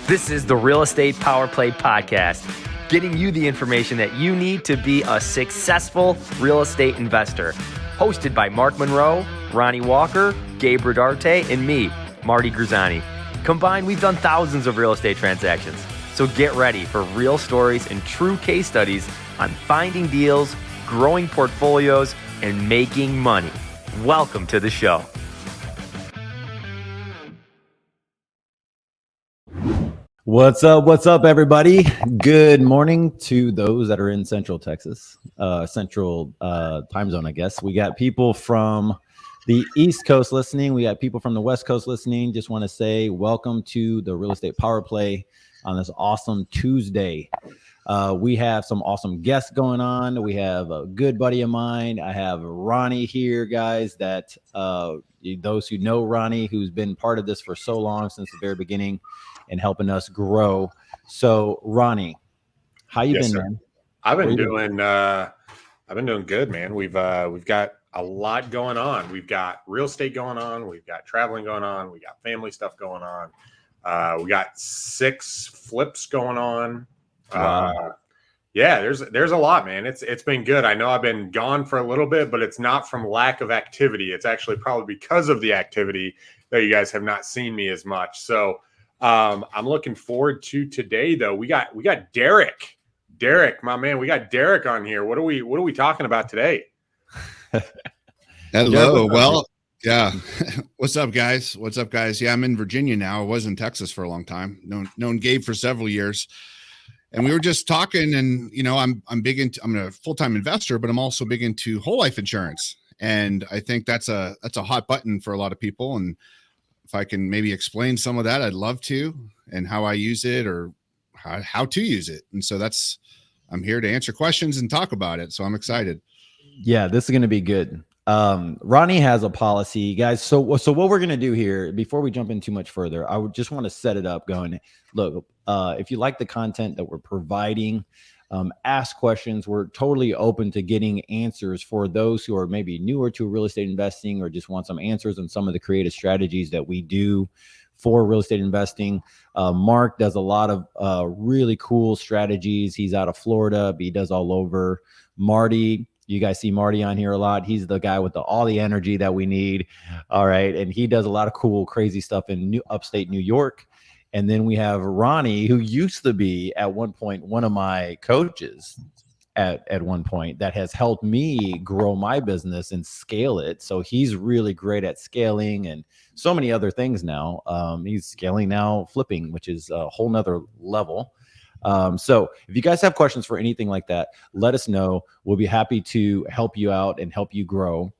This is the Real Estate Power Play Podcast, getting you the information that you need to be a successful real estate investor. Hosted by Mark Monroe, Ronnie Walker, Gabe Rodarte, and me, Marty Grizzanti. Combined, we've done thousands of real estate transactions. So get ready for real stories and true case studies on finding deals, growing portfolios, and making money. Welcome to the show. What's up, everybody? Good morning to those that are in Central Texas, Central time zone, I guess. We got people from the East Coast listening. We got people from the West Coast listening. Just want to say welcome to the Real Estate Power Play on this awesome Tuesday. We have some awesome guests going on. We have a good buddy of mine. I have Ronnie here, guys, that those who know Ronnie, who's been part of this for so long, since the very beginning, and helping us grow. So, Ronnie, how you been, man? I've been doing good, man. We've got a lot going on. We've got real estate going on. We've got traveling going on. We got family stuff going on. We got 6 flips going on. Wow. Yeah, there's a lot, man. It's been good. I know I've been gone for a little bit, but it's not from lack of activity. It's actually probably because of the activity that you guys have not seen me as much. So I'm looking forward to today, though. We got Derek, my man. We got Derek on here. What are we talking about today? Hello. Well, yeah. What's up, guys? Yeah, I'm in Virginia now. I was in Texas for a long time. Known Gabe for several years. And we were just talking, and I'm a full-time investor, but I'm also big into whole life insurance. And I think that's a hot button for a lot of people. And if I can maybe explain some of that, I'd love to, and how I use it or how to use it. And so I'm here to answer questions and talk about it. So I'm excited. Yeah, this is going to be good. Ronnie has a policy, guys. So what we're going to do here, before we jump in too much further, I would just want to set it up going, look, if you like the content that we're providing, ask questions. We're totally open to getting answers for those who are maybe newer to real estate investing or just want some answers on some of the creative strategies that we do for real estate investing. Mark does a lot of really cool strategies. He's out of Florida, but he does all over. Marty, you guys see Marty on here a lot. He's the guy with all the energy that we need. All right. And he does a lot of cool, crazy stuff in upstate New York. And then we have Ronnie, who used to be at one point one of my coaches at one point, that has helped me grow my business and scale it. So he's really great at scaling and so many other things now. He's scaling now, flipping, which is a whole nother level. So if you guys have questions for anything like that, let us know. We'll be happy to help you out and help you grow.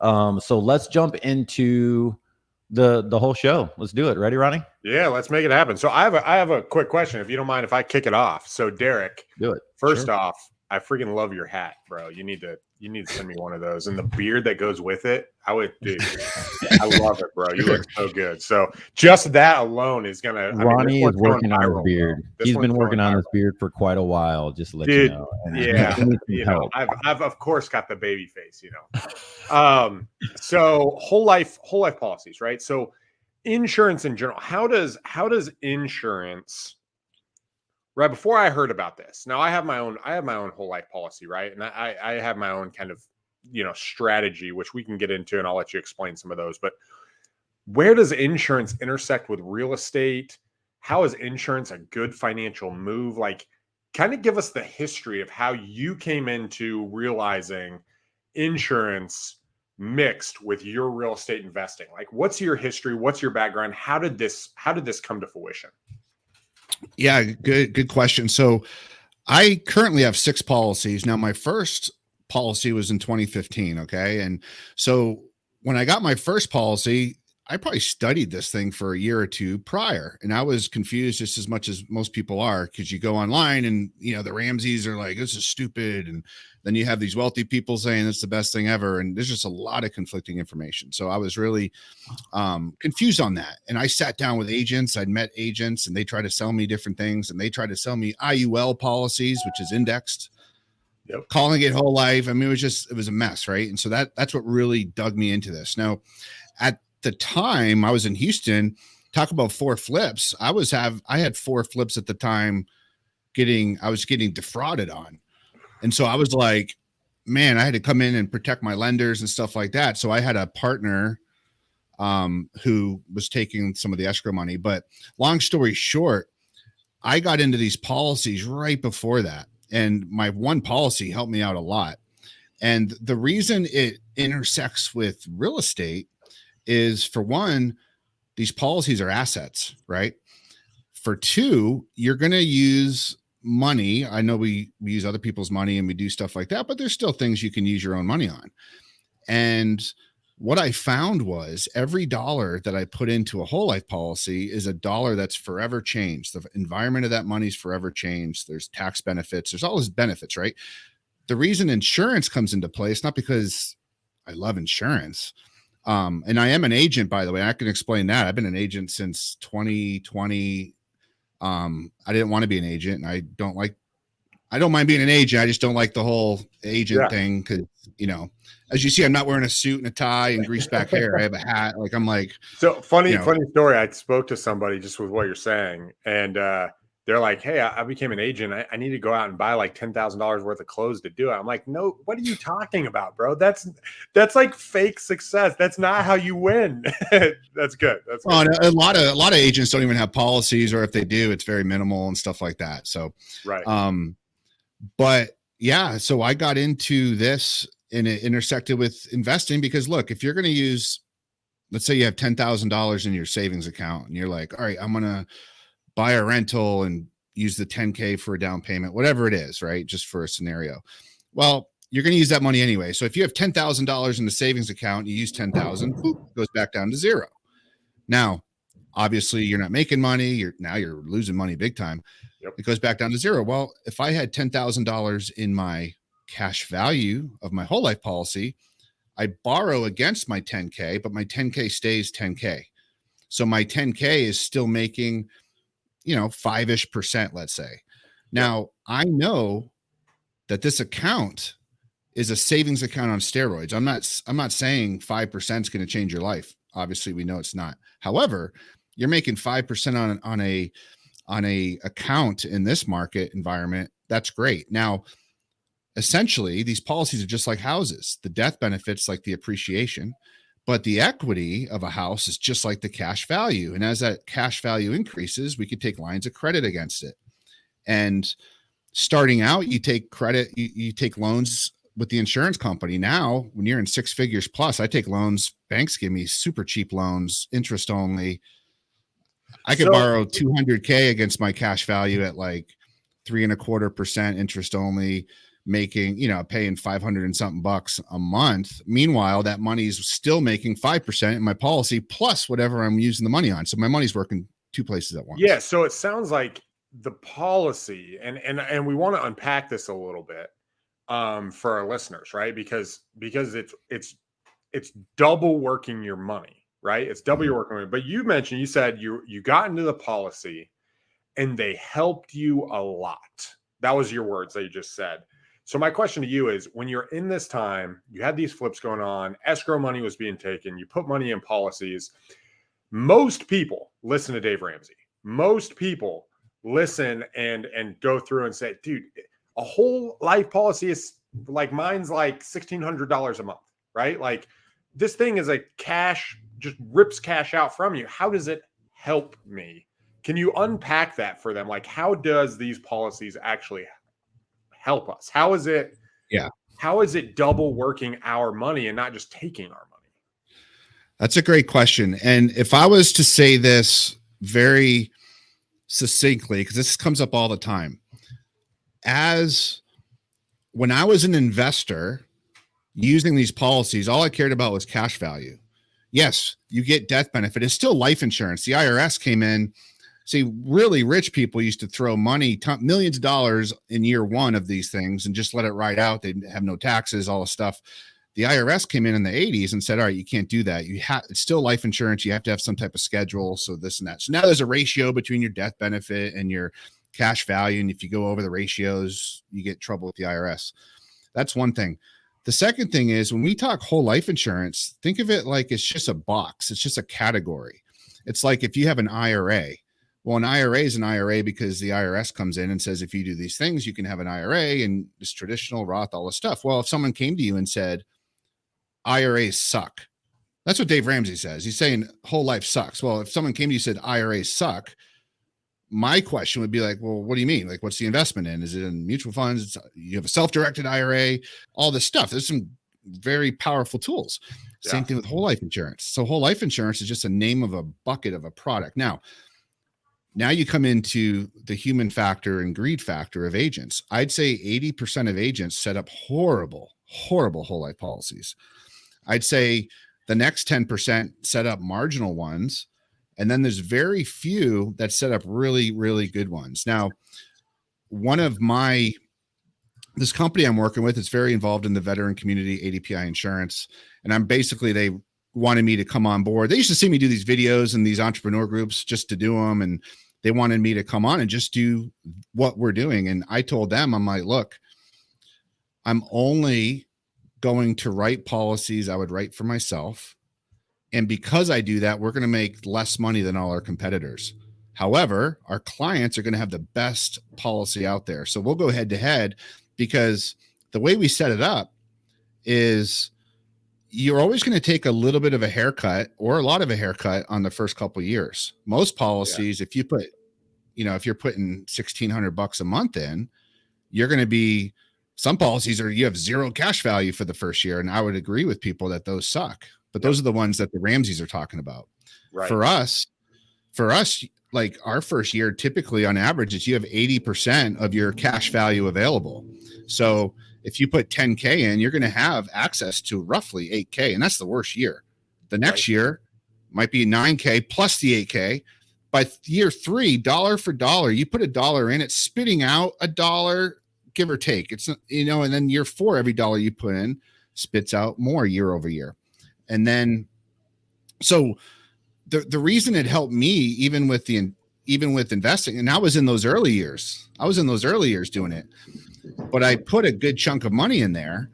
So let's jump into the whole show. Let's do it. Ready, Ronnie? Yeah, let's make it happen. So I have a quick question, if you don't mind if I kick it off. So Derek, do it. First off, I freaking love your hat, bro. You need to send me one of those, and the beard that goes with it. I love it, bro. You look so good. So just that alone is gonna. Ronnie is working on his beard. He's been working on his beard for quite a while. Just to let you know. Yeah, I've of course got the baby face, So whole life policies, right? So insurance in general. How does insurance? Right before I heard about this, now I have my own whole life policy, right? And I have my own kind of, strategy, which we can get into, and I'll let you explain some of those. But where does insurance intersect with real estate? How is insurance a good financial move? Like, kind of give us the history of how you came into realizing insurance mixed with your real estate investing. Like, what's your history? What's your background? How did this come to fruition? Yeah, good question. So I currently have 6 policies. Now, my first policy was in 2015. Okay. And so when I got my first policy, I probably studied this thing for a year or two prior, and I was confused just as much as most people are, because you go online and, the Ramseys are like, this is stupid. And then you have these wealthy people saying it's the best thing ever. And there's just a lot of conflicting information. So I was really confused on that. And I sat down with agents. I'd met agents, and they tried to sell me different things. And they tried to sell me IUL policies, which is indexed, calling it whole life. I mean, it was a mess. Right. And so that's what really dug me into this. Now, at the time I was in Houston, talk about 4 flips. I had 4 flips at the time I was getting defrauded on. And so I was like, man, I had to come in and protect my lenders and stuff like that. So I had a partner who was taking some of the escrow money. But long story short, I got into these policies right before that. And my one policy helped me out a lot. And the reason it intersects with real estate is, for one, these policies are assets, right? For two, you're going to use money. I know we use other people's money and we do stuff like that, but there's still things you can use your own money on. And what I found was every dollar that I put into a whole life policy is a dollar that's forever changed. The environment of that money is forever changed. There's tax benefits. There's all those benefits, right? The reason insurance comes into play, it's not because I love insurance. And I am an agent, by the way. I can explain that. I've been an agent since 2020. I didn't want to be an agent, and I don't mind being an agent. I just don't like the whole agent thing because, as you see, I'm not wearing a suit and a tie and greased back hair. I have a hat. So funny story. I spoke to somebody just with what you're saying, and they're like, hey, I became an agent. I need to go out and buy like $10,000 worth of clothes to do it. I'm like, no, what are you talking about, bro? That's like fake success. That's not how you win. That's good. That's good. A lot of agents don't even have policies, or if they do, it's very minimal and stuff like that. So, right. But yeah, so I got into this and it intersected with investing because, look, if you're going to use, let's say you have $10,000 in your savings account and you're like, all right, I'm going to buy a rental and use the 10K for a down payment, whatever it is, right? Just for a scenario. Well, you're going to use that money anyway. So if you have $10,000 in the savings account, you use 10,000, goes back down to zero. Now, obviously you're not making money. You're losing money big time. Yep. It goes back down to zero. Well, if I had $10,000 in my cash value of my whole life policy, I borrow against my 10K, but my 10K stays 10K. So my 10K is still making 5-ish%, let's say. Now, I know that this account is a savings account on steroids. I'm not saying 5% is going to change your life. Obviously, we know it's not. However, you're making 5% on a account in this market environment. That's great. Now, essentially, these policies are just like houses. The death benefits like the appreciation, but the equity of a house is just like the cash value. And as that cash value increases, we could take lines of credit against it. And starting out, you take credit, you take loans with the insurance company. Now, when you're in 6 figures plus, I take loans. Banks give me super cheap loans, interest only. I could borrow $200K against my cash value at like 3.25% interest only, making, paying 500 and something bucks a month. Meanwhile, that money's still making 5% in my policy plus whatever I'm using the money on. So my money's working 2 places at once. Yeah. So it sounds like the policy, and we want to unpack this a little bit for our listeners, right? Because it's double working your money, right? It's double your working money. But you said you got into the policy and they helped you a lot. That was your words that you just said. So my question to you is, when you're in this time, you had these flips going on, escrow money was being taken, you put money in policies. Most people listen to Dave Ramsey. Most people listen and go through and say, dude, a whole life policy is like, mine's like $1,600 a month, right? Like, this thing is just rips cash out from you. How does it help me? Can you unpack that for them? Like, how does these policies actually help us? How is it double working our money and not just taking our money? That's a great question. And if I was to say this very succinctly, because this comes up all the time, as when I was an investor using these policies, all I cared about was cash value. Yes, you get death benefit. It's still life insurance. The IRS came in. See, really rich people used to throw money, millions of dollars in year one of these things and just let it ride out. They have no taxes, all the stuff. The IRS came in the 80s and said, all right, you can't do that. It's still life insurance. You have to have some type of schedule. So this and that. So now there's a ratio between your death benefit and your cash value. And if you go over the ratios, you get trouble with the IRS. That's one thing. The second thing is, when we talk whole life insurance, think of it like it's just a box. It's just a category. It's like if you have an IRA. Well, an IRA is an IRA because the IRS comes in and says, if you do these things, you can have an IRA and it's traditional Roth, all this stuff. Well, if someone came to you and said, IRAs suck. That's what Dave Ramsey says. He's saying whole life sucks. Well, if someone came to you and said IRAs suck, my question would be like, well, what do you mean? Like, what's the investment in? Is it in mutual funds? You have a self-directed IRA, all this stuff. There's some very powerful tools. Yeah. Same thing with whole life insurance. So whole life insurance is just a name of a bucket of a product. Now you come into the human factor and greed factor of agents. I'd say 80% of agents set up horrible whole life policies. I'd say the next 10% set up marginal ones. And then there's very few that set up really, really good ones. Now, this company I'm working with is very involved in the veteran community, ADPI insurance. And they wanted me to come on board. They used to see me do these videos and these entrepreneur groups just to do them. And they wanted me to come on and just do what we're doing. And I told them, I'm like, look, I'm only going to write policies I would write for myself. And because I do that, we're going to make less money than all our competitors. However, our clients are going to have the best policy out there. So we'll go head to head, because the way we set it up is you're always going to take a little bit of a haircut or a lot of a haircut on the first couple of years. Most policies, if you're putting $1,600 a month in, you're going to be, some policies you have zero cash value for the first year. And I would agree with people that those suck, but those are the ones that the Ramseys are talking about. Right. For us, like our first year, typically on average is you have 80% of your cash value available. So if you put 10K in, you're going to have access to roughly 8K. And that's the worst year. The next year might be 9K plus the 8K. By year 3, dollar for dollar, you put $1 in, it's spitting out $1, give or take. It's, and then year 4, every dollar you put in spits out more year over year. And then, so the reason it helped me, even with investing, and I was in those early years doing it, but I put a good chunk of money in there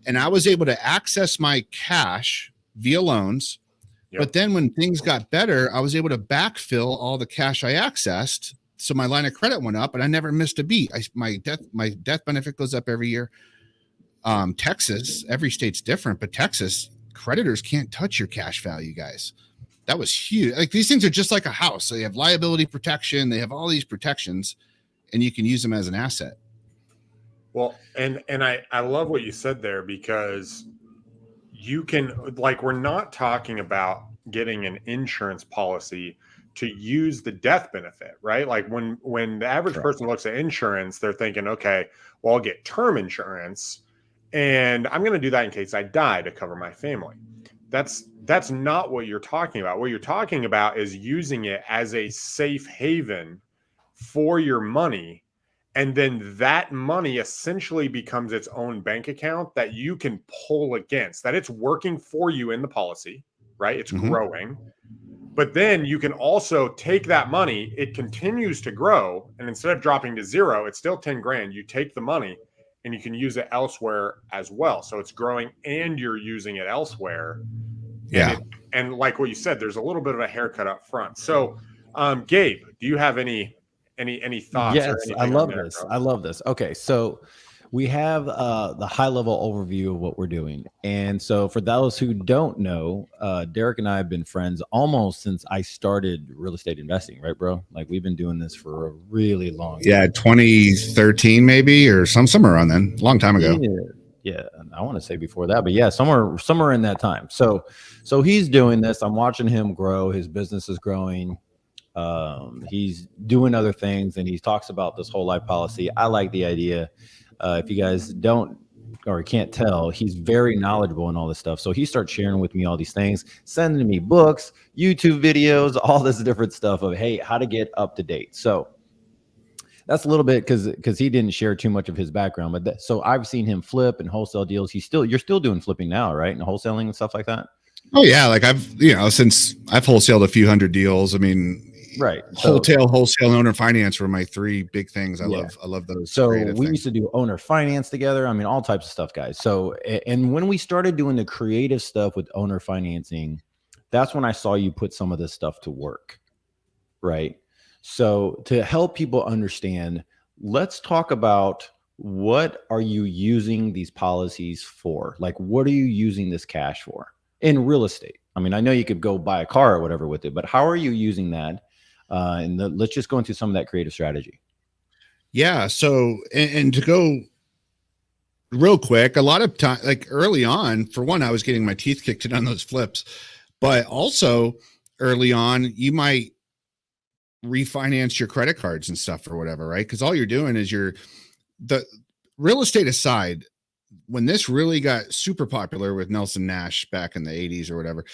and I was able to access my cash via loans. Yep. But then when things got better, I was able to backfill all the cash I accessed. So my line of credit went up and I never missed a beat. My death benefit goes up every year. Texas, every state's different, but Texas, creditors can't touch your cash value, guys. That was huge. Like, these things are just like a house. They have liability protection. They have all these protections, and you can use them as an asset. Well, and I love what you said there, because you can, like, we're not talking about getting an insurance policy to use the death benefit, right? Like when the average person looks at insurance, they're thinking, okay, well, I'll get term insurance and I'm going to do that in case I die to cover my family. That's not what you're talking about. What you're talking about is using it as a safe haven for your money. And then that money essentially becomes its own bank account that you can pull against, that it's working for you in the policy, right? It's growing. But then you can also take that money, it continues to grow. And instead of dropping to zero, it's still 10 grand. You take the money and you can use it elsewhere as well. So it's growing and you're using it elsewhere. Yeah. And like what you said, there's a little bit of a haircut up front. So Gabe, do you have any thoughts? Yes, I love this. Okay. So we have the high level overview of what we're doing. And so for those who don't know, Derek and I have been friends almost since I started real estate investing, right, bro? Like, we've been doing this for a really long time. Yeah, 2013 maybe, or somewhere around then, a long time ago. Yeah, I want to say before that, but yeah, somewhere in that time. So he's doing this. I'm watching him grow. His business is growing. He's doing other things, and he talks about this whole life policy. I like the idea. If you guys don't or can't tell, he's very knowledgeable in all this stuff. So he starts sharing with me all these things, sending me books, YouTube videos, all this different stuff of, hey, how to get up to date. So that's a little bit because he didn't share too much of his background. But so I've seen him flip and wholesale deals. You're still doing flipping now, right? And wholesaling and stuff like that. Oh yeah, like since I've wholesaled a few hundred deals. I mean, right. Wholesale, and owner finance were my 3 big things. I love those. So we used to do owner finance together. I mean, all types of stuff, guys. So, and when we started doing the creative stuff with owner financing, that's when I saw you put some of this stuff to work, right? So to help people understand, let's talk about what are you using these policies for? Like, what are you using this cash for in real estate? I mean, I know you could go buy a car or whatever with it, but how are you using that? Let's just go into some of that creative strategy. Yeah. So, and to go real quick, a lot of time, like early on, for one, I was getting my teeth kicked in on those flips, but also early on, you might refinance your credit cards and stuff or whatever, right? Because all you're doing is the real estate aside, when this really got super popular with Nelson Nash back in the 80s or whatever,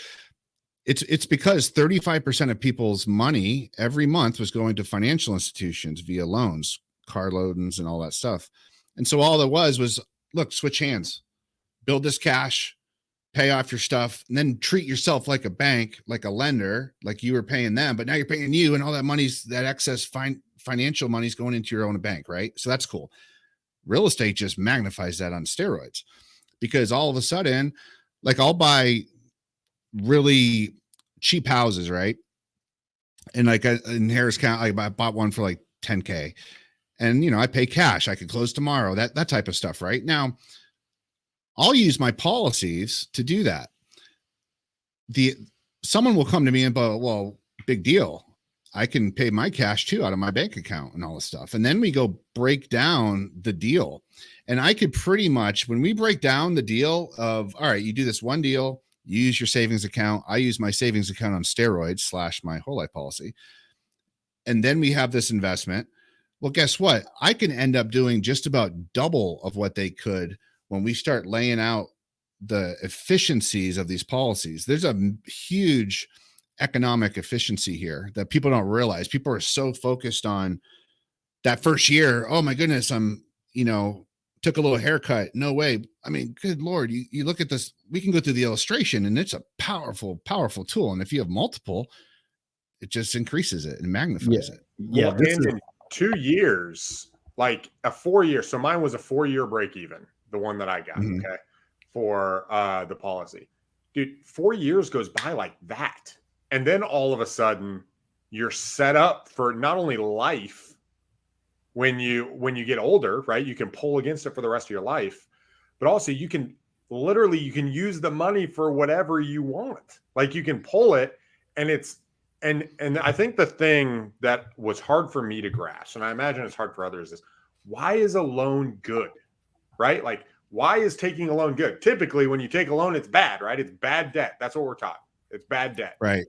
it's because 35% of people's money every month was going to financial institutions via loans, car loans, and all that stuff. And so all there was look, switch hands, build this cash, pay off your stuff, and then treat yourself like a bank, like a lender, like you were paying them, but now you're paying you, and all that money's, that excess financial money's going into your own bank, right? So that's cool. Real estate just magnifies that on steroids, because all of a sudden, like, I'll buy really cheap houses, right? And like in Harris County, I bought one for like 10K, and I pay cash. I could close tomorrow. That type of stuff, right? Now, I'll use my policies to do that. Someone will come to me and go, well, big deal, I can pay my cash too out of my bank account and all this stuff. And then we go break down the deal. And I could pretty much, when we break down the deal of, all right, you do this one deal, you use your savings account, I use my savings account on steroids / my whole life policy, and then we have this investment. Well, guess what? I can end up doing just about double of what they could when we start laying out the efficiencies of these policies. There's a huge economic efficiency here that people don't realize. People are so focused on that first year. Oh my goodness, I'm, took a little haircut. No way. I mean, good Lord, you look at this, we can go through the illustration, and it's a powerful, powerful tool. And if you have multiple, it just increases it and magnifies it. Yeah. Well, in 2 years, like a 4 year. So mine was a 4-year break even, the one that I got. Mhm. Okay. For the policy, dude, 4 years goes by like that. And then all of a sudden you're set up for not only life when you get older, right? You can pull against it for the rest of your life, but also you can use the money for whatever you want. Like, you can pull it, and and I think the thing that was hard for me to grasp, and I imagine it's hard for others, is why is a loan good, right? Like, why is taking a loan good? Typically, when you take a loan, it's bad, right? It's bad debt. That's what we're taught. It's bad debt. Right.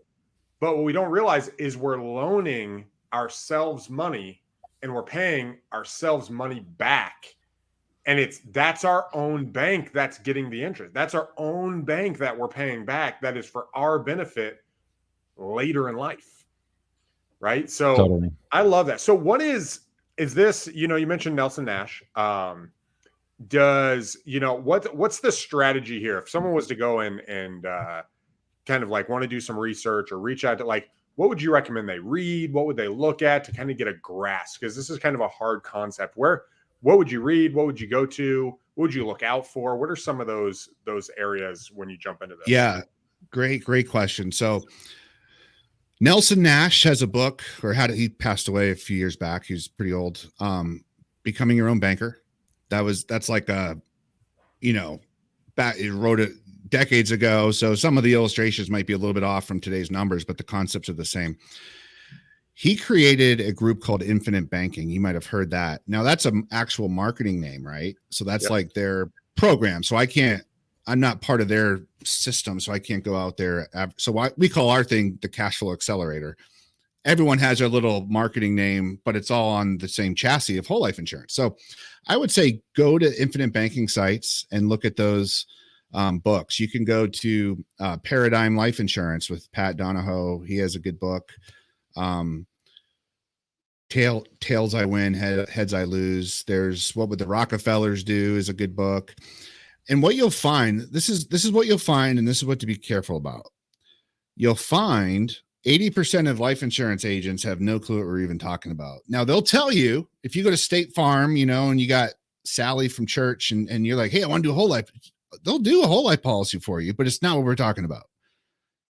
But what we don't realize is we're loaning ourselves money, and we're paying ourselves money back. And that's our own bank that's getting the interest. That's our own bank that we're paying back. That is for our benefit later in life. Right. So Totally. I love that. So what is this, you mentioned Nelson Nash. What's the strategy here? If someone was to go in and kind of like want to do some research or reach out to, like, what would you recommend they read? What would they look at to kind of get a grasp? Because this is kind of a hard concept. What would you read? What would you go to? What would you look out for? What are some of those areas when you jump into this? Yeah, great question. So Nelson Nash has a book, he passed away a few years back. He's pretty old. Becoming Your Own Banker. That's like he wrote it decades ago. So some of the illustrations might be a little bit off from today's numbers, but the concepts are the same. He created a group called Infinite Banking. You might have heard that. Now, that's an actual marketing name, right? So that's like their program. So I'm not part of their system, so I can't go out there. So we call our thing the Cash Flow Accelerator. Everyone has their little marketing name, but it's all on the same chassis of whole life insurance. So I would say go to Infinite Banking sites and look at those books. You can go to Paradigm Life Insurance with Pat Donahoe. He has a good book. Tails I Win, Heads I Lose. There's What Would the Rockefellers Do is a good book. And what you'll find, this is what you'll find, and this is what to be careful about. You'll find 80% of life insurance agents have no clue what we're even talking about. Now, they'll tell you, if you go to State Farm, and you got Sally from church and you're like, hey, I want to do a whole life. They'll do a whole life policy for you, but it's not what we're talking about.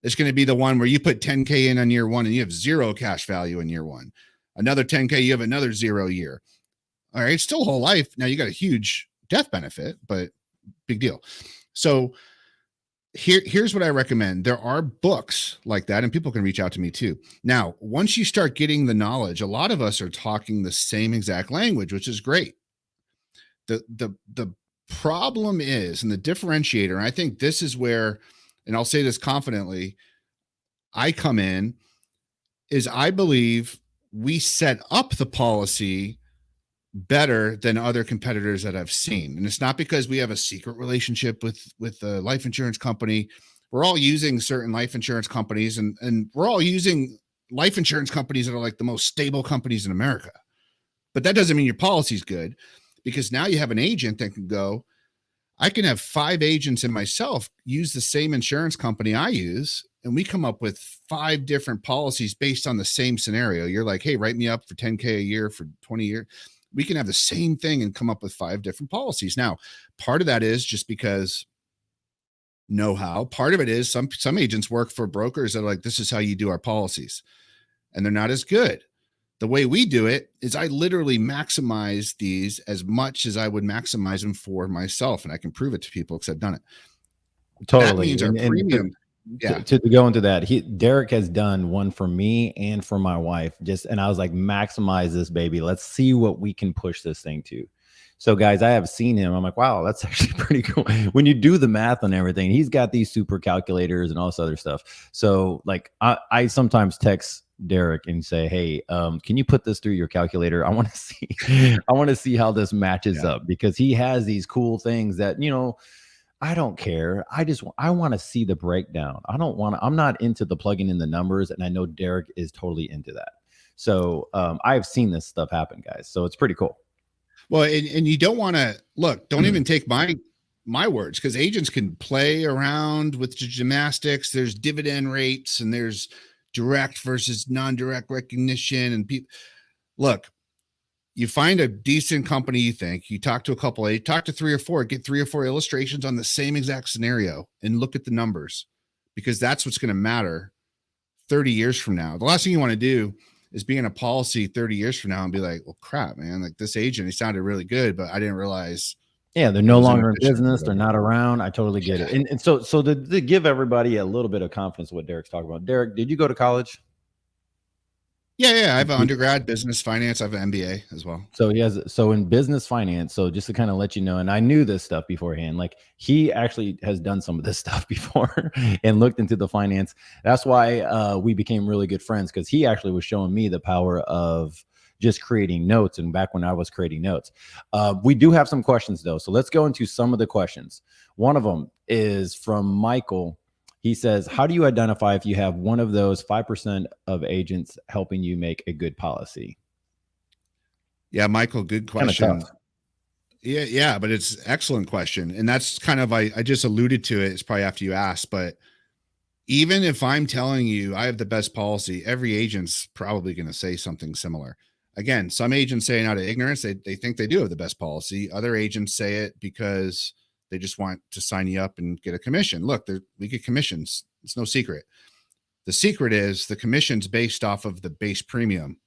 It's going to be the one where you put 10K in on year one and you have zero cash value in year one. Another 10K, you have another 0 year. All right. It's still whole life. Now you got a huge death benefit, but big deal. So here's what I recommend. There are books like that, and people can reach out to me too. Now, once you start getting the knowledge, a lot of us are talking the same exact language, which is great. The problem is, and the differentiator, and I think this is where, and I'll say this confidently, I come in, is I believe we set up the policy better than other competitors that I've seen. And it's not because we have a secret relationship with the life insurance company. We're all using certain life insurance companies, and we're all using life insurance companies that are like the most stable companies in America. But that doesn't mean your policy's good, because now you have an agent that can go, I can have 5 agents and myself use the same insurance company I use, and we come up with 5 different policies based on the same scenario. You're like, hey, write me up for 10K a year for 20 years. We can have the same thing and come up with 5 different policies. Now, part of that is just because know-how. Part of it is some agents work for brokers that are like, this is how you do our policies, and they're not as good. The way we do it is I literally maximize these as much as I would maximize them for myself. And I can prove it to people because I've done it. Totally. That means our premium. To go into that, Derek has done one for me and for my wife. And I was like, maximize this, baby. Let's see what we can push this thing to. So guys, I have seen him. I'm like, wow, that's actually pretty cool. When you do the math on everything, he's got these super calculators and all this other stuff. So like I sometimes text Derek and say, hey, can you put this through your calculator? I want to see how this matches up, because he has these cool things that, I don't care. I want to see the breakdown. I'm not into the plugging in the numbers. And I know Derek is totally into that. So I've seen this stuff happen, guys. So it's pretty cool. Well, and you don't want to don't even take my words, because agents can play around with the gymnastics. There's dividend rates and there's direct versus non-direct recognition. And people, look, you find a decent company, you talk to a couple, you talk to 3 or 4, get 3 or 4 illustrations on the same exact scenario and look at the numbers, because that's what's going to matter 30 years from now. The last thing you want to do is be in a policy 30 years from now and be like, well, crap, man, like this agent, he sounded really good, but I didn't realize. Yeah, they're no longer in business. They're not around. I totally get it. And so to give everybody a little bit of confidence in what Derek's talking about. Derek, did you go to college? Yeah. I have an undergrad business finance. I have an MBA as well. So in business finance. So just to kind of let you know, and I knew this stuff beforehand, like he actually has done some of this stuff before and looked into the finance. That's why we became really good friends, because he actually was showing me the power of just creating notes. And back when I was creating notes, we do have some questions though. So let's go into some of the questions. One of them is from Michael. He says, how do you identify if you have one of those 5% of agents helping you make a good policy? Yeah, Michael, good question. Yeah, but it's an excellent question. And that's kind of, I just alluded to it. It's probably after you asked, but even if I'm telling you I have the best policy, every agent's probably going to say something similar. Again, some agents say it out of ignorance. They think they do have the best policy. Other agents say it because they just want to sign you up and get a commission. Look, we get commissions. It's no secret. The secret is the commission's based off of the base premium.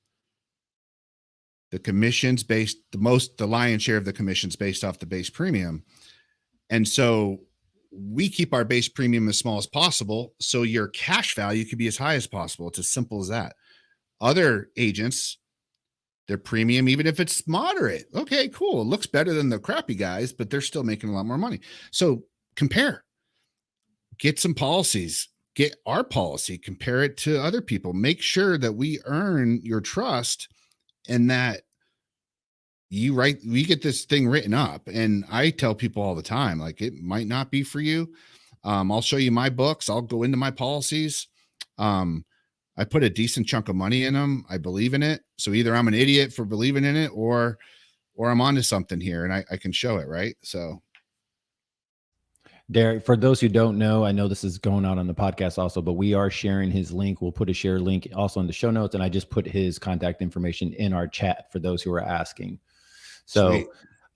The commission's based, the lion's share of the commission's based off the base premium. And so we keep our base premium as small as possible, so your cash value could be as high as possible. It's as simple as that. Other agents, their premium, even if it's moderate, okay, cool, it looks better than the crappy guys, but they're still making a lot more money. So compare, get some policies, get our policy, compare it to other people, make sure that we earn your trust and that we get this thing written up. And I tell people all the time, like, it might not be for you. I'll show you my books. I'll go into my policies. I put a decent chunk of money in them. I believe in it. So either I'm an idiot for believing in it or I'm onto something here and I can show it. Right. So Derek, for those who don't know, I know this is going out on the podcast also, but we are sharing his link. We'll put a share link also in the show notes. And I just put his contact information in our chat for those who are asking. So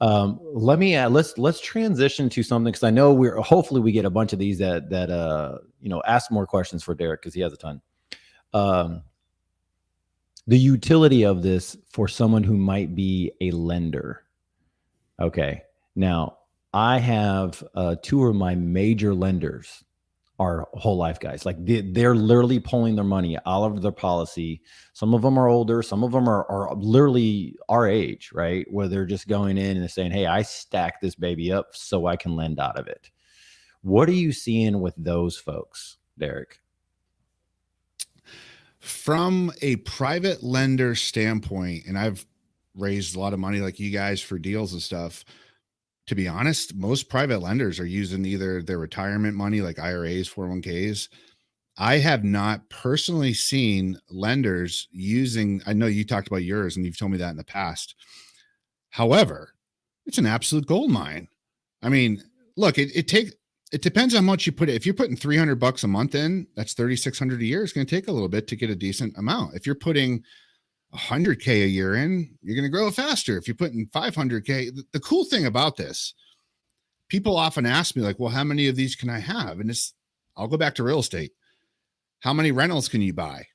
Let's transition to something, because I know hopefully we get a bunch of these that ask more questions for Derek, because he has a ton. The utility of this for someone who might be a lender. Okay, now I have two of my major lenders are whole life guys. Like they're literally pulling their money out of their policy. Some of them are older. Some of them are literally our age, right? Where they're just going in and saying, hey, I stack this baby up so I can lend out of it. What are you seeing with those folks, Derek? From a private lender standpoint, and I've raised a lot of money like you guys for deals and stuff. To be honest, most private lenders are using either their retirement money, like IRAs, 401ks. I have not personally seen lenders using, I know you talked about yours and you've told me that in the past. However, it's an absolute gold mine. I mean, look, it depends on how much you put it. If you're putting $300 a month in, that's $3,600 a year. It's going to take a little bit to get a decent amount. If you're putting $100K a year in, you're going to grow faster. If you're putting $500K, the cool thing about this, people often ask me like, well, how many of these can I have? And I'll go back to real estate. How many rentals can you buy?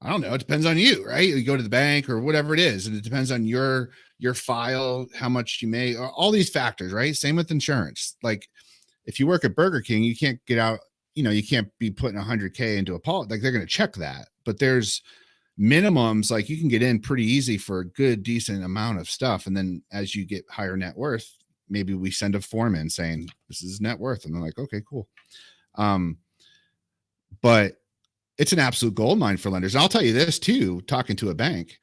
I don't know. It depends on you, right? You go to the bank or whatever it is. And it depends on your file, how much you may, all these factors, right? Same with insurance. Like if you work at Burger King, you can't get out, you can't be putting $100K into a policy. Like they're going to check that, but there's minimums, like you can get in pretty easy for a good, decent amount of stuff. And then as you get higher net worth, maybe we send a form in saying this is net worth. And they're like, okay, cool. But it's an absolute gold mine for lenders. And I'll tell you this too, talking to a bank,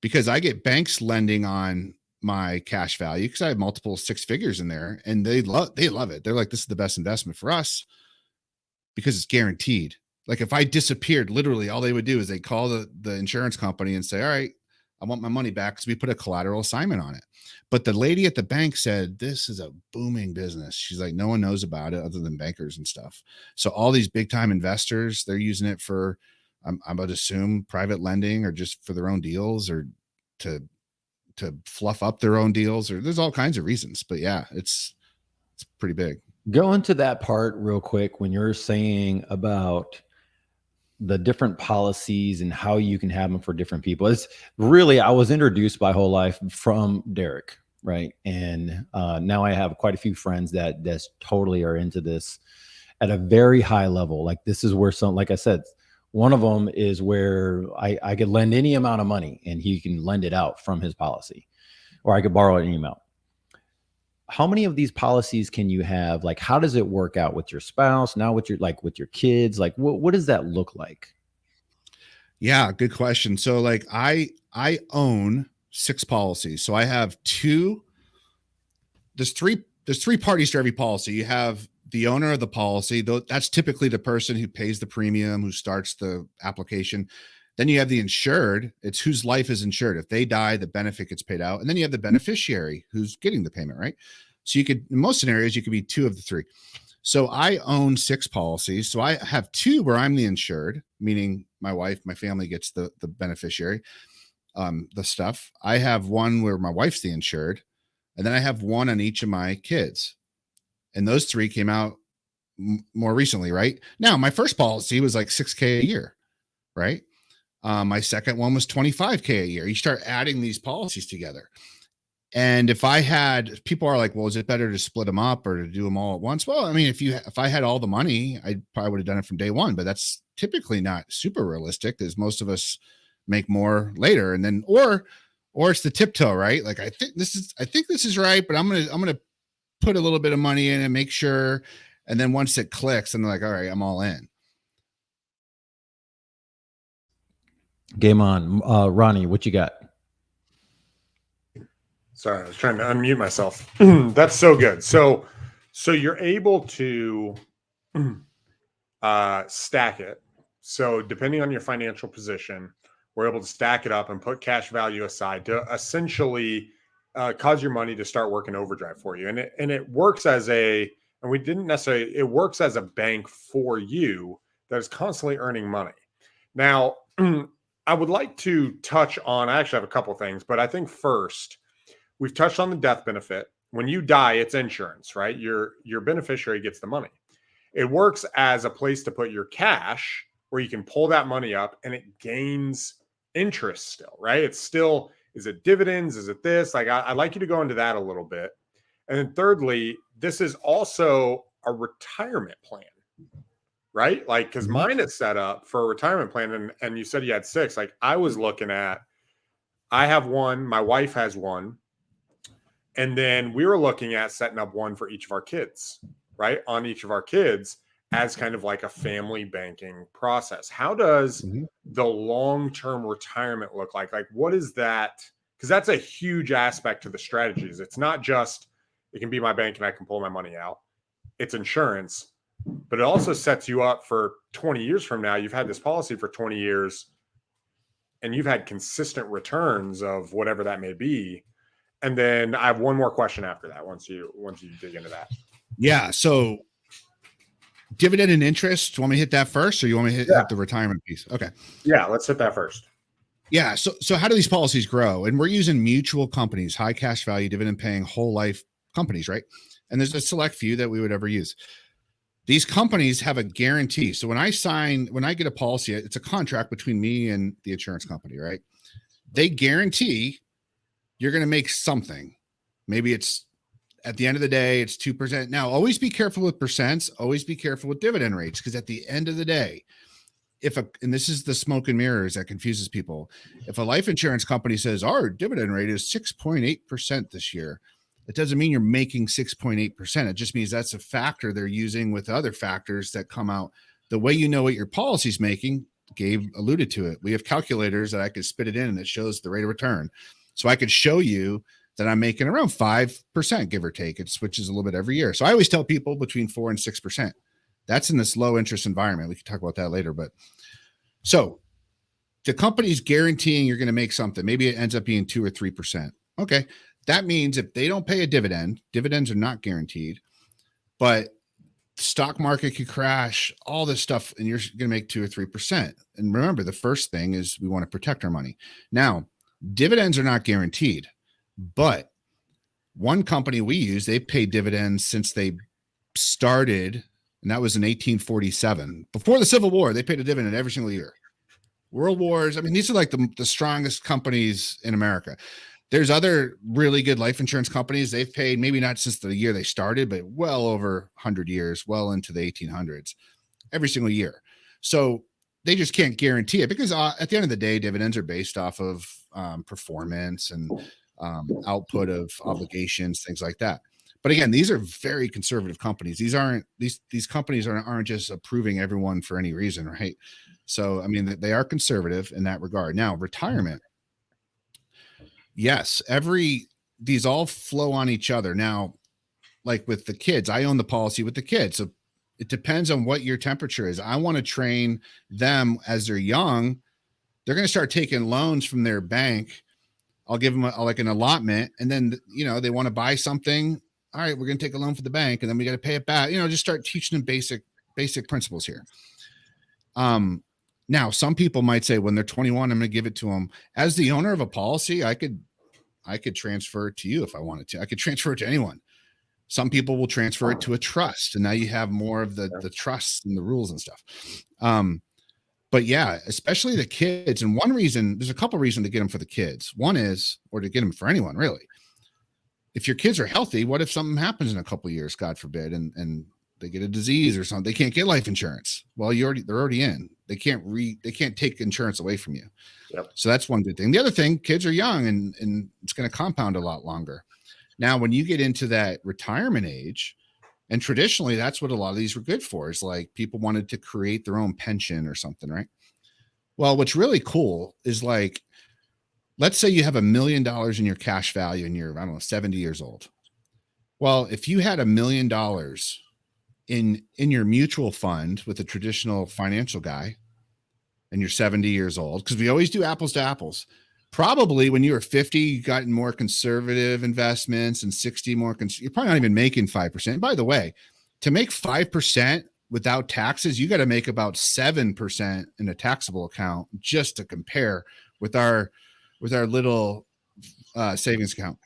because I get banks lending on my cash value because I have multiple six figures in there and they love it. They're like, this is the best investment for us because it's guaranteed. Like if I disappeared, literally all they would do is they call the insurance company and say, all right, I want my money back because we put a collateral assignment on it. But the lady at the bank said, this is a booming business. She's like, no one knows about it other than bankers and stuff. So all these big time investors, they're using it for, I would assume, private lending or just for their own deals or to fluff up their own deals, or there's all kinds of reasons. But yeah, it's pretty big. Go into that part real quick when you're saying about the different policies and how you can have them for different people. It's really, I was introduced by Whole Life from Derek, right? And now I have quite a few friends that totally are into this at a very high level. Like this is where like I said, one of them is where I could lend any amount of money and he can lend it out from his policy, or I could borrow any amount. How many of these policies can you have? Like, how does it work out with your spouse now, with your kids? Like, what does that look like? Yeah, good question. So like I own 6 policies. So I have 2, there's three parties to every policy. You have the owner of the policy, though that's typically the person who pays the premium, who starts the application. Then you have the insured. It's whose life is insured. If they die, the benefit gets paid out. And then you have the beneficiary who's getting the payment, right? So you could, in most scenarios, you could be 2 of the 3. So I own 6 policies. So I have 2 where I'm the insured, meaning my wife, my family gets the beneficiary, the stuff. I have 1 where my wife's the insured. And then I have 1 on each of my kids. And those 3 came out more recently, right? Now, my first policy was like $6K a year, right? My second one was $25K a year. You start adding these policies together. And if I had, people are like, well, is it better to split them up or to do them all at once? Well, I mean, if I had all the money, I probably would have done it from day one, but that's typically not super realistic because most of us make more later. And then, or it's the tiptoe, right? Like, I think this is right, but I'm going to put a little bit of money in and make sure. And then once it clicks, and they're like, all right, I'm all in. Game on. Ronnie, what you got? Sorry, I was trying to unmute myself. That's so good. So you're able to stack it. So depending on your financial position, we're able to stack it up and put cash value aside to essentially cause your money to start working overdrive for you. And it works as it works as a bank for you that is constantly earning money. Now, I would like to touch on, I actually have a couple things, but I think first, we've touched on the death benefit. When you die, it's insurance, right? Your beneficiary gets the money. It works as a place to put your cash where you can pull that money up and it gains interest still, right? It's still, is it dividends? Is it this? Like, I'd like you to go into that a little bit. And then thirdly, this is also a retirement plan, right? Like, because mine is set up for a retirement plan. And you said you had 6. Like, I was looking at, I have one, my wife has one. And then we were looking at setting up one for each of our kids, right? On each of our kids as kind of like a family banking process. How does the long-term retirement look like? Like, what is that? Because that's a huge aspect to the strategies. It's not just, it can be my bank and I can pull my money out. It's insurance, but it also sets you up for 20 years from now. You've had this policy for 20 years and you've had consistent returns of whatever that may be. And then I have one more question after that. Once you dig into that. Yeah. So dividend and interest. Do you want me to hit that first, or you want me to hit the retirement piece? Okay. Yeah, let's hit that first. Yeah. So how do these policies grow? And we're using mutual companies, high cash value, dividend paying, whole life companies, right? And there's a select few that we would ever use. These companies have a guarantee. So when I get a policy, it's a contract between me and the insurance company, right? They guarantee you're going to make something. Maybe it's at the end of the day, it's 2%. Now, always be careful with percents. Always be careful with dividend rates, because at the end of the day, and this is the smoke and mirrors that confuses people. If a life insurance company says our dividend rate is 6.8% this year, it doesn't mean you're making 6.8%. It just means that's a factor they're using with other factors that come out. The way you know what your policy's making, Gabe alluded to it. We have calculators that I could spit it in and it shows the rate of return. So I could show you that I'm making around 5%, give or take. It switches a little bit every year. So I always tell people between 4 and 6%. That's in this low interest environment. We can talk about that later. But so the company's guaranteeing you're going to make something. Maybe it ends up being 2 or 3%. Okay. That means if they don't pay a dividend, dividends are not guaranteed, but the stock market could crash, all this stuff, and you're going to make 2 or 3%. And remember, the first thing is we want to protect our money. Now, dividends are not guaranteed, but one company we use, they pay dividends since they started, and that was in 1847. Before the Civil War, they paid a dividend every single year. World Wars, I mean, these are like the strongest companies in America. There's other really good life insurance companies. They've paid, maybe not since the year they started, but well over 100 years, well into the 1800s, every single year. So they just can't guarantee it, because at the end of the day, dividends are based off of performance and output of obligations, things like that. But again, these are very conservative companies. These companies aren't just approving everyone for any reason, right? So, I mean, they are conservative in that regard. Now, retirement. Yes, these all flow on each other. Now, like with the kids, I own the policy with the kids. So it depends on what your temperature is. I want to train them as they're young. They're going to start taking loans from their bank. I'll give them like an allotment, and then, they want to buy something. All right, we're going to take a loan for the bank, and then we got to pay it back. Just start teaching them basic principles here. Now, some people might say when they're 21, I'm going to give it to them. As the owner of a policy, I could transfer it to you if I wanted to. I could transfer it to anyone. Some people will transfer it to a trust, and now you have more of the trusts and the rules and stuff. But yeah, especially the kids. And there's a couple reasons to get them for the kids. One is, or to get them for anyone really. If your kids are healthy, what if something happens in a couple of years, God forbid, and they get a disease or something? They can't get life insurance. Well, they're already in. They can't take insurance away from you. Yep. So that's one good thing. The other thing, kids are young and it's going to compound a lot longer. Now, when you get into that retirement age, and traditionally that's what a lot of these were good for, is like people wanted to create their own pension or something, right? Well, what's really cool is, like, let's say you have $1 million in your cash value and you're, 70 years old. Well, if you had $1 million in your mutual fund with a traditional financial guy and you're 70 years old, because we always do apples to apples, probably when you were 50, you got more conservative investments, and 60 more. You're probably not even making 5%. By the way, to make 5% without taxes, you got to make about 7% in a taxable account, just to compare with our little savings account.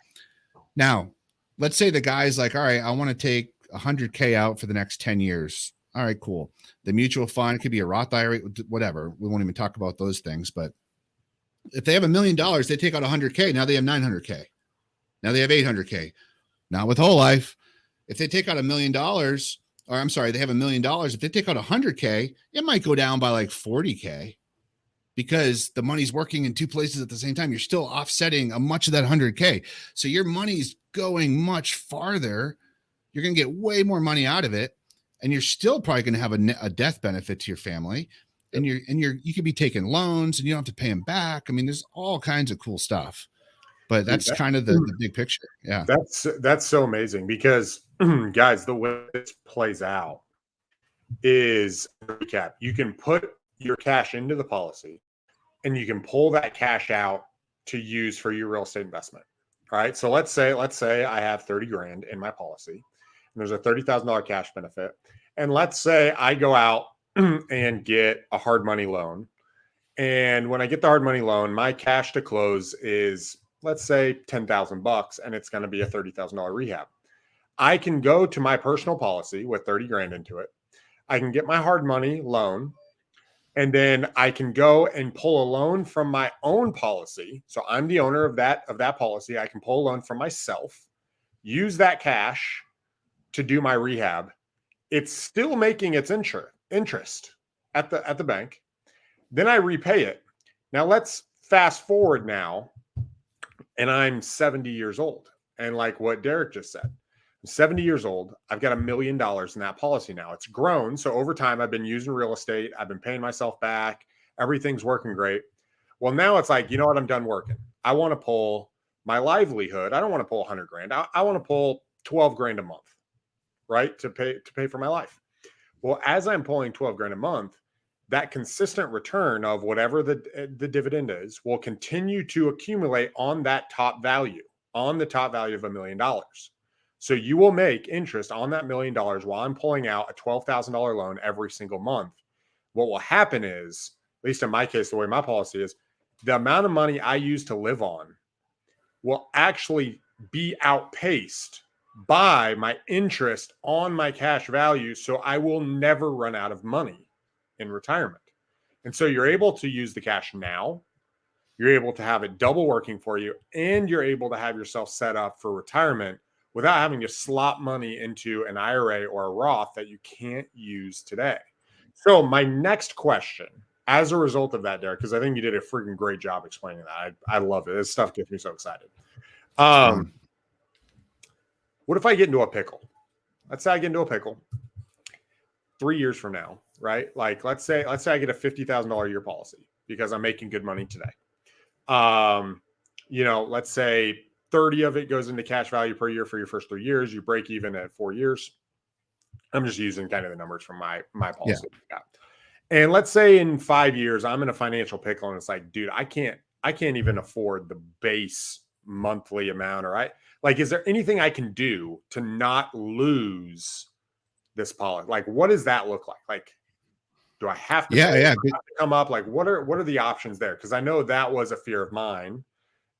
Now, let's say the guy's like, all right, I want to take 100K out for the next 10 years. All right, cool. The mutual fund could be a Roth IRA, whatever. We won't even talk about those things. But if they have $1 million, they take out 100K. Now they have 900K. Now they have 800K. Not with whole life. If they take out $1 million, or I'm sorry, they have $1 million. If they take out 100K, it might go down by like 40K because the money's working in two places at the same time. You're still offsetting a much of that 100K. So your money's going much farther. You're going to get way more money out of it. And you're still probably going to have a death benefit to your family. And you could be taking loans and you don't have to pay them back. I mean, there's all kinds of cool stuff. But that's kind of the big picture. Yeah. That's so amazing because guys, the way this plays out is recap. You can put your cash into the policy and you can pull that cash out to use for your real estate investment. All right. So let's say I have 30 grand in my policy and there's a $30,000 cash benefit. And let's say I go out and get a hard money loan. And when I get the hard money loan, my cash to close is, let's say, $10,000, and it's going to be a $30,000 rehab. I can go to my personal policy with 30 grand into it. I can get my hard money loan, and then I can go and pull a loan from my own policy. So I'm the owner of that policy. I can pull a loan from myself, use that cash to do my rehab. It's still making its interest at the bank. Then I repay it. Now let's fast forward now, and I'm 70 years old. And like what Derek just said, I'm 70 years old. I've got $1 million in that policy now. It's grown. So over time, I've been using real estate. I've been paying myself back. Everything's working great. Well, now it's like, you know what? I'm done working. I want to pull my livelihood. I don't want to pull 100 grand. I want to pull 12 grand a month, right? To pay for my life. Well, as I'm pulling 12 grand a month, that consistent return of whatever the dividend is will continue to accumulate on that top value, on the top value of $1 million. So you will make interest on that $1 million while I'm pulling out a $12,000 loan every single month. What will happen is, at least in my case, the way my policy is, the amount of money I use to live on will actually be outpaced by my interest on my cash value. So I will never run out of money in retirement. And so you're able to use the cash now, you're able to have it double working for you, and you're able to have yourself set up for retirement without having to slop money into an IRA or a Roth that you can't use today. So my next question, as a result of that, Derek, because I think you did a freaking great job explaining that. I love it. This stuff gets me so excited. What if I get into a pickle? Let's say I get into a pickle 3 years from now, right? Like let's say I get a $50,000 a year policy because I'm making good money today. Let's say 30 of it goes into cash value per year for your first 3 years. You break even at 4 years. I'm just using kind of the numbers from my policy. Yeah. And let's say in 5 years, I'm in a financial pickle and it's like, dude, I can't even afford the base monthly amount. Is there anything I can do to not lose this policy? Like, what does that look like? Like, do I have to, have to come up? Like, what are the options there? Because I know that was a fear of mine.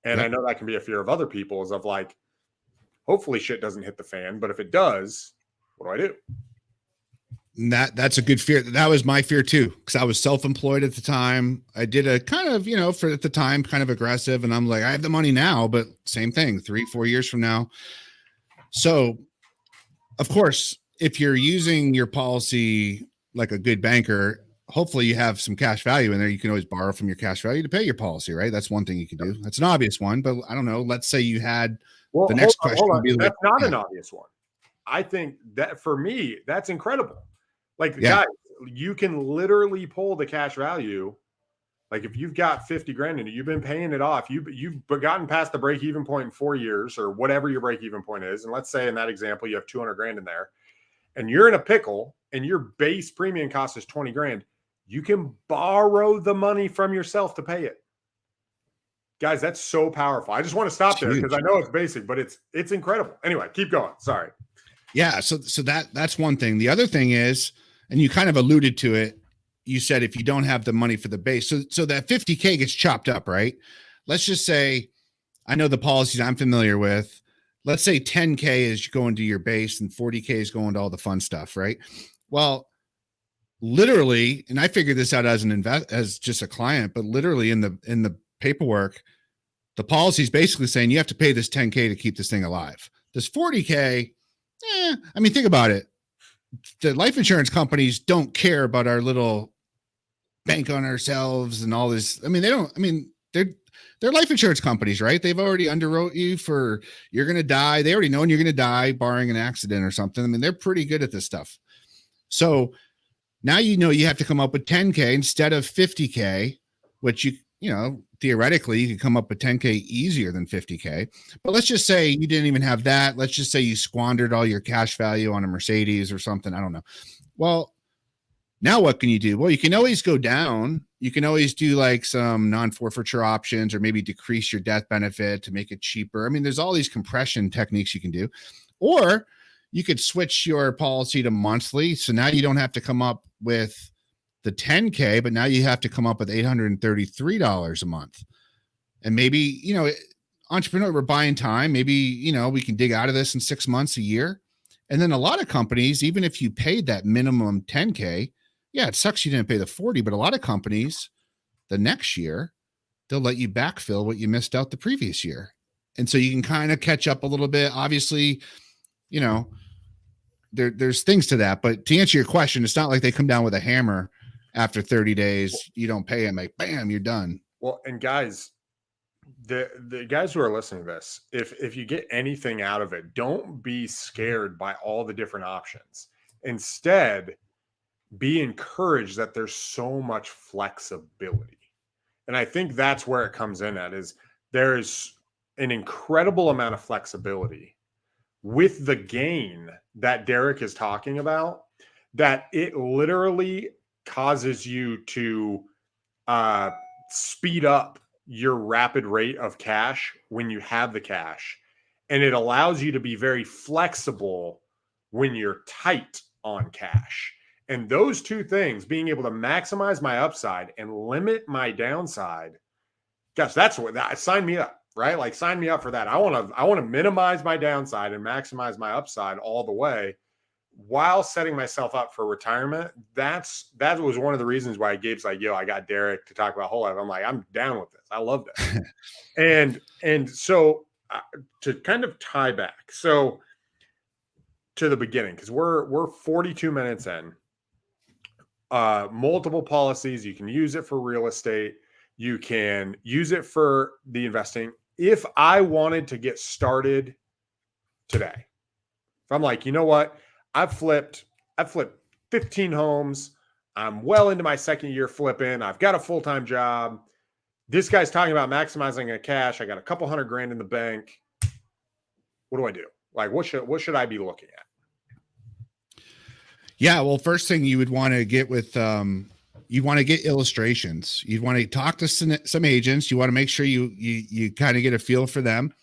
And I know that can be a fear of other people's of like, hopefully shit doesn't hit the fan. But if it does, what do I do? And that's a good fear. That was my fear too, because I was self-employed at the time. I did a kind of, for at the time, kind of aggressive. And I'm like, I have the money now, but same thing, 3-4 years from now. So of course, if you're using your policy like a good banker, hopefully you have some cash value in there. You can always borrow from your cash value to pay your policy, right? That's one thing you can do. That's an obvious one, but I don't know. Let's say you had the next question would be like, that's not an obvious one. I think that for me, that's incredible. Like, guys, you can literally pull the cash value. Like if you've got 50 grand in it, you've been paying it off. You've gotten past the break-even point in 4 years or whatever your break-even point is. And let's say in that example, you have 200 grand in there and you're in a pickle and your base premium cost is 20 grand. You can borrow the money from yourself to pay it. Guys, that's so powerful. I just want to stop there because I know it's basic, but it's incredible. Anyway, keep going. Sorry. Yeah. So that's one thing. The other thing is, and you kind of alluded to it, you said if you don't have the money for the base, so that 50K gets chopped up, right? Let's just say, I know the policies I'm familiar with. let's say 10K is going to your base and 40K is going to all the fun stuff, right? Well, literally, and I figured this out as just a client, but literally in the paperwork, the policy is basically saying you have to pay this 10K to keep this thing alive. This 40K, I mean, think about it. The life insurance companies don't care about our little bank on ourselves and all this. I mean, they're life insurance companies, right? They've already underwrote you for you're going to die. They already know you're going to die barring an accident or something. I mean, they're pretty good at this stuff. So now you have to come up with 10K instead of 50K, which theoretically you could come up with 10K easier than 50K. But let's just say you didn't even have that. Let's just say you squandered all your cash value on a Mercedes or something. I don't know. Well, now what can you do? Well, you can always go down. You can always do like some non-forfeiture options or maybe decrease your death benefit to make it cheaper. I mean, there's all these compression techniques you can do. Or you could switch your policy to monthly. So now you don't have to come up with the 10K, but now you have to come up with $833 a month. And maybe, entrepreneur, we're buying time. Maybe, we can dig out of this in 6 months, a year. And then a lot of companies, even if you paid that minimum 10K, yeah, it sucks you didn't pay the 40, but a lot of companies the next year, they'll let you backfill what you missed out the previous year. And so you can kind of catch up a little bit. Obviously, there's things to that, but to answer your question, it's not like they come down with a hammer after 30 days, you don't pay them, like, bam, you're done. Well, and guys, the guys who are listening to this, if you get anything out of it, don't be scared by all the different options. Instead, be encouraged that there's so much flexibility. And I think that's where it comes in at, is there's an incredible amount of flexibility with the gain that Derek is talking about, that it literally causes you to speed up your rapid rate of cash when you have the cash. And it allows you to be very flexible when you're tight on cash. And those two things, being able to maximize my upside and limit my downside, gosh, sign me up, right? Like, sign me up for that. I want to minimize my downside and maximize my upside all the way while setting myself up for retirement. That was one of the reasons why Gabe's like, yo, I got Derek to talk about whole life. I'm like, I'm down with this. I love that. and so to kind of tie back, so to the beginning, because we're 42 minutes in. Multiple policies. You can use it for real estate. You can use it for the investing. If I wanted to get started today, if I'm like, you know what, I've flipped 15 homes. I'm well into my second year flipping. I've got a full-time job. This guy's talking about maximizing a cash. I got a couple $100,000 in the bank. What do I do? Like, what should I be looking at? Yeah, well, first thing you would want to get with, you want to get illustrations. You'd want to talk to some agents. You want to make sure you kind of get a feel for them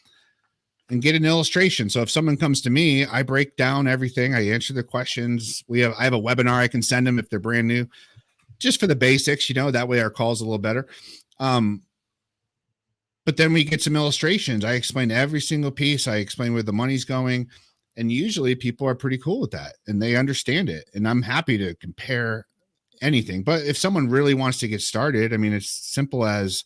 and get an illustration. So if someone comes to me, I break down everything. I answer the questions. I have a webinar I can send them if they're brand new, just for the basics, that way our call's a little better. But then we get some illustrations. I explain every single piece. I explain where the money's going. And usually people are pretty cool with that and they understand it. And I'm happy to compare anything. But if someone really wants to get started, I mean, it's simple as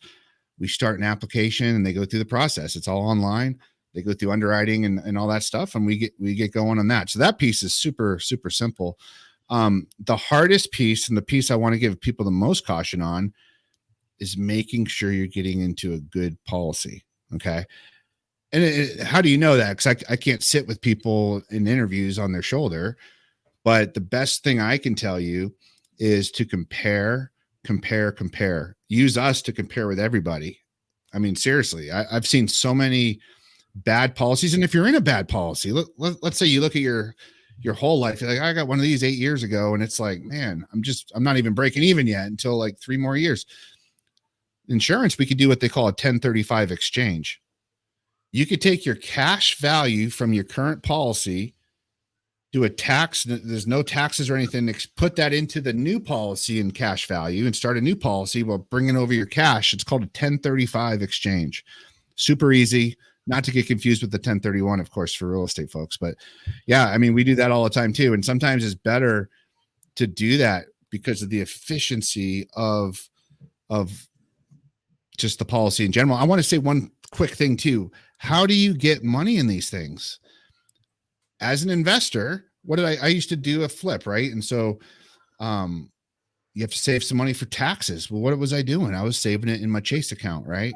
we start an application and they go through the process. It's all online. They go through underwriting and all that stuff. And we get going on that. So that piece is super, super simple. The hardest piece, and the piece I want to give people the most caution on, is making sure you're getting into a good policy. Okay. And how do you know that? Because I can't sit with people in interviews on their shoulder. But the best thing I can tell you is to compare. Use us to compare with everybody. I mean, seriously, I've seen so many bad policies. And if you're in a bad policy, let's say you look at your whole life, you're like, I got one of these 8 years ago. And it's like, man, I'm not even breaking even yet until like 3 more years. Insurance, we could do what they call a 1035 exchange. You could take your cash value from your current policy, do a tax. There's no taxes or anything. Put that into the new policy in cash value and start a new policy while bringing over your cash. It's called a 1035 exchange. Super easy. Not to get confused with the 1031, of course, for real estate folks. But yeah, I mean, we do that all the time too. And sometimes it's better to do that because of the efficiency of just the policy in general. I want to say one quick thing too. How do you get money in these things? As an investor, what did I used to do a flip, right? And so you have to save some money for taxes. Well, what was I doing? I was saving it in my Chase account, right?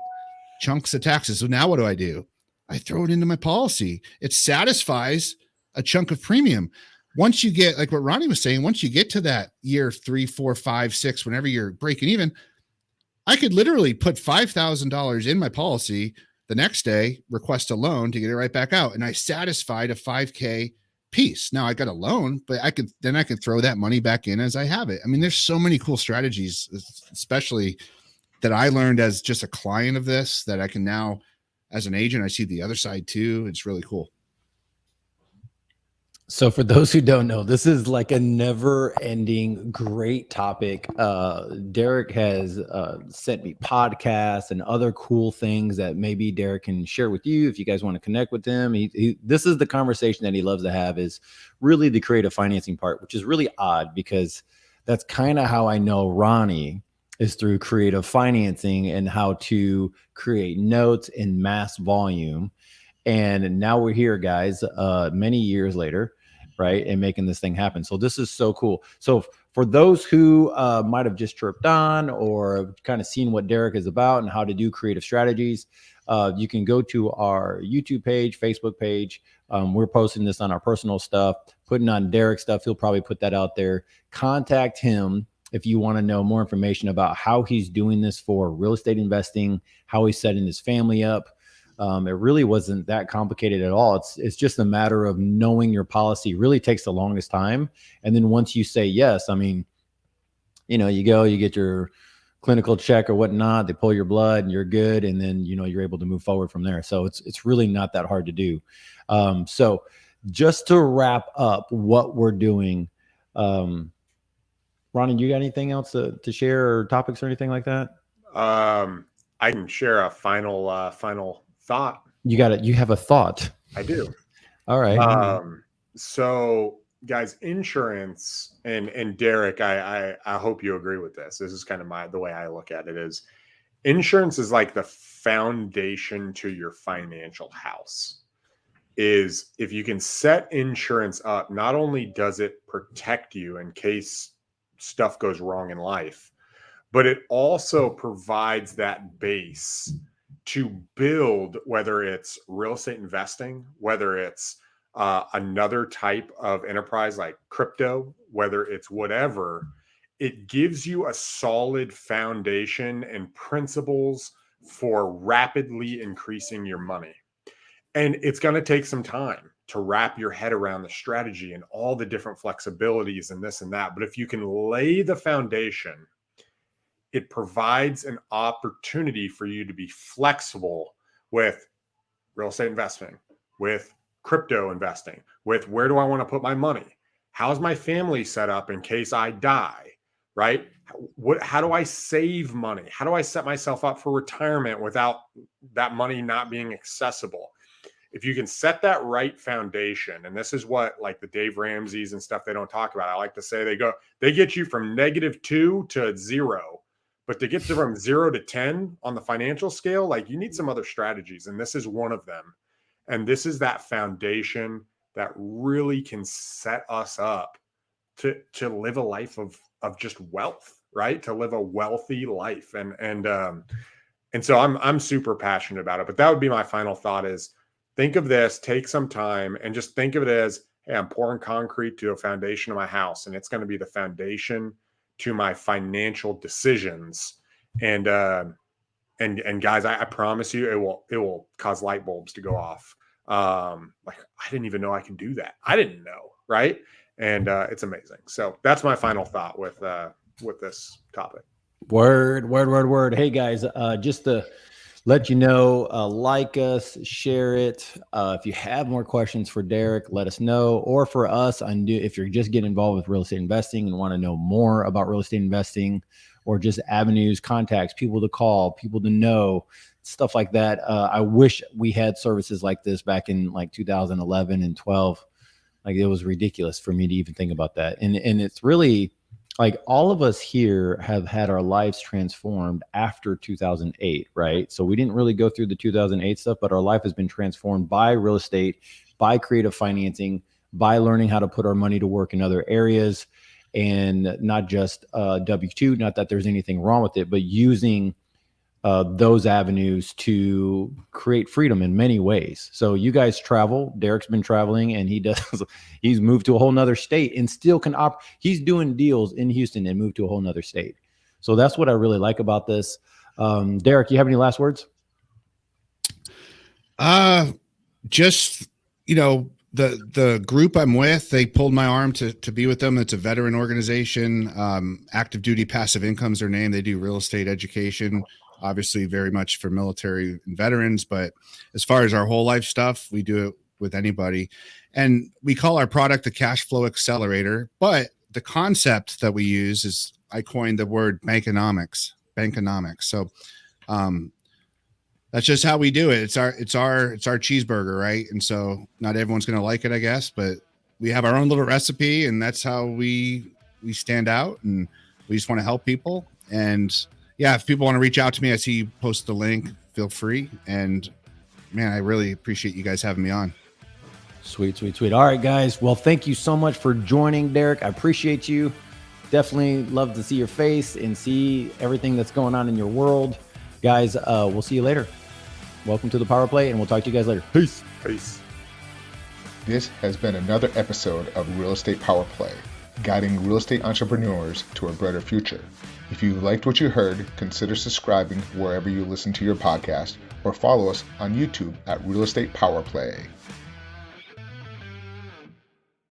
Chunks of taxes. So now what do? I throw it into my policy. It satisfies a chunk of premium. Once you get, like what Ronnie was saying, once you get to that year 3, 4, 5, 6, whenever you're breaking even, I could literally put $5,000 in my policy the next day, request a loan to get it right back out. And I satisfied a $5K piece. Now I got a loan, but I could throw that money back in as I have it. I mean, there's so many cool strategies, especially that I learned as just a client of this, that I can now, as an agent, I see the other side too. It's really cool. So for those who don't know, this is like a never-ending great topic. Derek has sent me podcasts and other cool things that maybe Derek can share with you if you guys want to connect with him. This is the conversation that he loves to have, is really the creative financing part, which is really odd because that's kind of how I know Ronnie is through creative financing and how to create notes in mass volume. And now we're here, guys, many years later, right, and making this thing happen. So this is so cool. So for those who might have just tripped on or kind of seen what Derek is about and how to do creative strategies, you can go to our YouTube page, Facebook page. We're posting this on our personal stuff, putting on Derek's stuff. He'll probably put that out there. Contact him if you want to know more information about how he's doing this for real estate investing, how he's setting his family up. It really wasn't that complicated at all. It's just a matter of knowing your policy. It really takes the longest time. And then once you say yes, I mean, you know, you go, you get your clinical check or whatnot, they pull your blood and you're good. And then, you know, you're able to move forward from there. So it's really not that hard to do. So just to wrap up what we're doing, Ronnie, you got anything else to share or topics or anything like that? I can share a final thought. You have a thought. I do. All right. So guys, insurance and Derek, I hope you agree with this. This is kind of the way I look at it is insurance is like the foundation to your financial house. Is if you can set insurance up, not only does it protect you in case stuff goes wrong in life, but it also provides that base to build, whether it's real estate investing, whether it's another type of enterprise like crypto, whether it's whatever, it gives you a solid foundation and principles for rapidly increasing your money. And it's going to take some time to wrap your head around the strategy and all the different flexibilities and this and that. But if you can lay the foundation, it provides an opportunity for you to be flexible with real estate investing, with crypto investing, with where do I want to put my money? How's my family set up in case I die, right? How do I save money? How do I set myself up for retirement without that money not being accessible? If you can set that right foundation, and this is what like the Dave Ramsey's and stuff they don't talk about. I like to say they get you from -2 to 0. But to get from 0 to 10 on the financial scale, like you need some other strategies. And this is one of them. And this is that foundation that really can set us up to live a life of just wealth, right? To live a wealthy life. And so I'm super passionate about it. But that would be my final thought is think of this, take some time and just think of it as, hey, I'm pouring concrete to a foundation of my house. And it's going to be the foundation to my financial decisions. And guys, I promise you, it will cause light bulbs to go off. Like I didn't even know I could do that. I didn't know. Right. And it's amazing. So that's my final thought with this topic. Word. Hey guys, just to let you know, like us, share it. If you have more questions for Derek, let us know. Or for us, if you're just getting involved with real estate investing and want to know more about real estate investing, or just avenues, contacts, people to call, people to know, stuff like that. I wish we had services like this back in like 2011 and 12. Like, it was ridiculous for me to even think about that. And it's really like all of us here have had our lives transformed after 2008, right? So we didn't really go through the 2008 stuff, but our life has been transformed by real estate, by creative financing, by learning how to put our money to work in other areas, and not just W-2, not that there's anything wrong with it, but using those avenues to create freedom in many ways. So you guys travel. Derek's been traveling, and he's moved to a whole nother state and still can he's doing deals in Houston and moved to a whole nother state. So that's what I really like about this. Derek, you have any last words? Just, the group I'm with, they pulled my arm to be with them. It's a veteran organization. Active Duty Passive Income's their name. They do real estate education, obviously very much for military and veterans. But as far as our whole life stuff, we do it with anybody. And we call our product the Cash Flow Accelerator. But the concept that we use is, I coined the word bankonomics. So that's just how we do it. It's our cheeseburger, right? And so not everyone's going to like it, I guess, but we have our own little recipe, and that's how we stand out, and we just want to help people. And yeah, if people want to reach out to me, I see you post the link, feel free. And man, I really appreciate you guys having me on. Sweet. All right, guys. Well, thank you so much for joining, Derek. I appreciate you. Definitely love to see your face and see everything that's going on in your world. Guys, we'll see you later. Welcome to the Power Play, and we'll talk to you guys later. Peace. This has been another episode of Real Estate Power Play, guiding real estate entrepreneurs to a brighter future. If you liked what you heard, consider subscribing wherever you listen to your podcast, or follow us on YouTube at Real Estate Power Play.